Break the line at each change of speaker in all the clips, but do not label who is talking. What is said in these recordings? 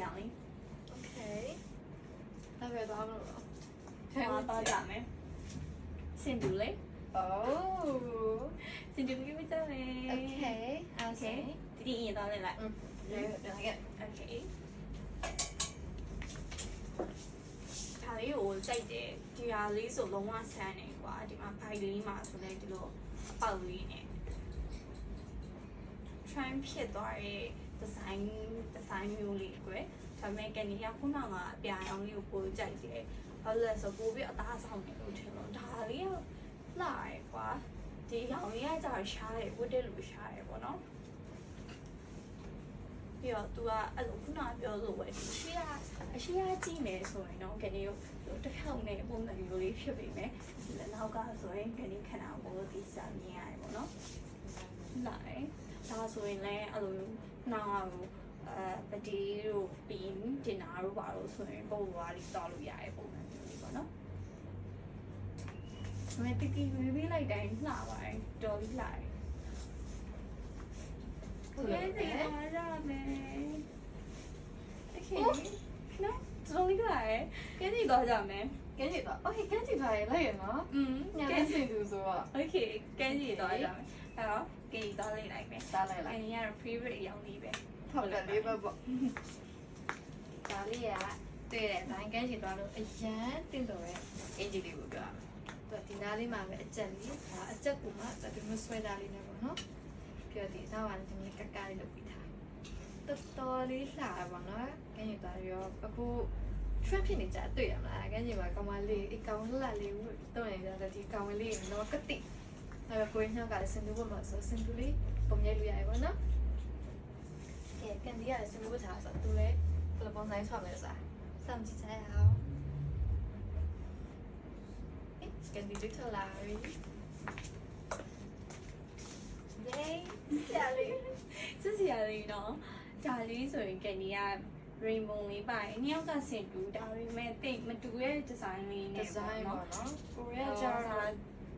အောင်လေ
Okay ဒါပဲသွားမလို့တော့
သွားကြမယ်စင်တူလေ
Oh
စင်တူပြီးကြမယ်
Okay Okay
ဒီရင်သွားလိုက်
ပြန်ခဲ့
Okay ဒါလေးကိုကြိုက်တယ်ဒီဟာလေးဆိုလုံးဝဆန်းနေကွာဒီမှာဘိုင်လေးမှာဆိုလဲဒီလိုအပေါက်လေးနဲ့ trend ဖြစ်သွားတဲ့ design မျိုးလေးကွယ်ဒါပေမဲ့ကနေရခုနကအပြာရောင်လေးကိုပိုကြိုက်တယ်ဘာလို့လဲဆိုပိုပြီးအသားဆောင်နေလို့ထင်လို့ဒါလေးကလာရယ်ကွာဒီရောင်လေးကကြာရှားတယ်ဝတ်တယ်လို့ရှားတယ်ပေါ့နော်ပြီးတော့ तू ကအဲ့လိုခုနပြောလို့ပဲအရှိရကြည့်မယ်ဆိုရင်တော့ကနေကိုတစ်ခေါက်နဲ့ပုံစံမျိုးလေးဖြစ်ပေမဲ့နောက်ကဆိုရင်ကနေခဏပိုဒီစားမြင်ရတယ်ပေါ့နော်လာရယ်ဒါဆိုရင်လည်းအဲ့လိုနောက်ပတီးတို့ပြီးဒင်နာတို့ပါလို့ဆိုရင်ပုံပွားလေးတောက်လို့ရရဲ့ပုံစံမျိုးလေးပေါ့နော်။မတီးတီးဝေးလိုက်တိုင်းလှပါတယ်တော်ပြီးလှတယ်။โอเคဒီမှာရမယ်။ Okay နော်တော်ပြီးလှတယ်။ကဲဒီတော့ကြမယ်
ကဲကြည့်တော့ Okay ကဲကြည့်ထားရလိုက်ရနော်
။
ညနေစင်သူဆိုတော့
Okay ကဲဒီတော့ကြမယ်။အဲ့တော့ကဲဒီတော့လေးလိုက်မယ်
စားလိုက်
။
လိုက်
အဲ့ဒီကတော့ favorite အရောင်လေးပဲ
ထောက်တယ်လေးပဲပေါ့ဒါလေးကတွေ့တဲ့အတိုင်းကဲကြည့်သွားလို့အရန်တင်တော်ရဲ့အင်ဂျီလေးကိုပြောတော့ဒီနားလေးမှာပဲအကျက်လေးဒါအကျက်ကူမှာဒီမျိုးဆွဲတာလေးနဲ့ပေါ့နော်ပြီးတော့ဒီနောက်ပိုင်းဒီမျိုးကကလေးလုပ်ပြီးထားတော်တော်လေးလှတာပေါ့နော်ကဲကြည့်သွားရောအခု trend ဖြစ်နေကြတွေ့ရမလားကဲကြည့်ပါကောင်မလေးအကောင်လှလေးကိုတော့နေကြတယ်ဒီကောင်လေးတော့ကတိအဲ့ကိုညောက်ကလည်းစင်တူဘမှာဆိုစင်တူလေးပုံရိပ်လို့ရတယ်ပေါ့နော်ကဲကန်ဒီကလည်းစင်တူဘထားဆိုသူလည်းဘယ်လိုပုံစံဆွဲမလဲစားစောင့်ကြည့်ကြရအောင်ကန်ဒီတစ်ထလာရီယေးဆရာလေး
စစ်စီရလေးနော်ဒါလေးဆိုရင်ကနေက rainbow လေးပါတယ်နှစ်ယောက်ကဆင်တူဒါပေမဲ့တိတ်မတူတဲ့ design လေး
ဒီ
နဲ့
ဇို
ပေါ့
င်း
နော်
ပေါ့နော်ကိုရီးယားကျတော့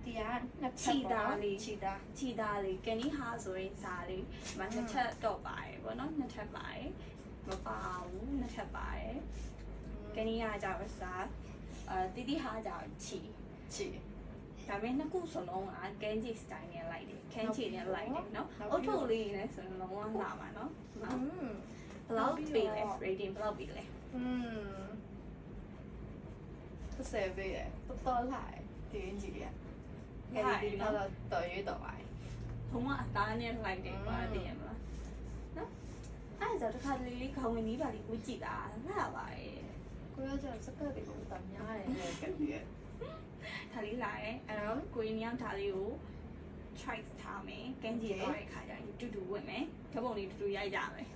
ဒီကနှစ်ချီသားလေး
ချီတာ
ခြိသားလေးကနေဟာဆိုရင်စားလေးမနှစ်ချက်တော့ပါတယ်ပေါ့နော်နှစ်ထပ်ပါတယ်မပါဘူးနှစ်ထပ်ပါတယ်ကနေကကြတော့စားတီတီဟာကြတော့ခြိ
ချီ
ဒါပေမဲ့နှစ်ခုစလုံးကကန်ဂျီ style နဲ့လိုက်တယ်ခန်းချီနဲ့လိုက်တယ်နော်အုတ်ထုတ်လေးနဲ့ဆိုရင်လုံးဝလာပါနော်ဘယ်လောက်ပေးလဲ rating ဘယ်လောက်ပေးလဲ
ဆယ်ပေးတယ်တော်တော်လှတယ်ဒီအင်ဂျီလေးကအဲဒီတော့တော်ရွေးတော်ပါ
ဘုံကအသားနဲ့လိုက်တယ်ကွာတည်ရမလားနော်အဲ့ဒါတခါတလေခေါင်းဝင်ကြီးပါလေးကိုကြည့်တာလှပါရဲ့
ကိုရကျစကတ်တွေကိုတမ်းများတယ်ကတည်းက
ဒါလေးလာတယ်အဲ့တော့ကိုရင်းမြောင်းဒါလေးကို try ထားမယ်ကန်ဂျီတော့တဲ့ခါကျရင်တူတူဝင်မယ်ဓာတ်ပုံလေးတူတူရိုက်ကြမယ်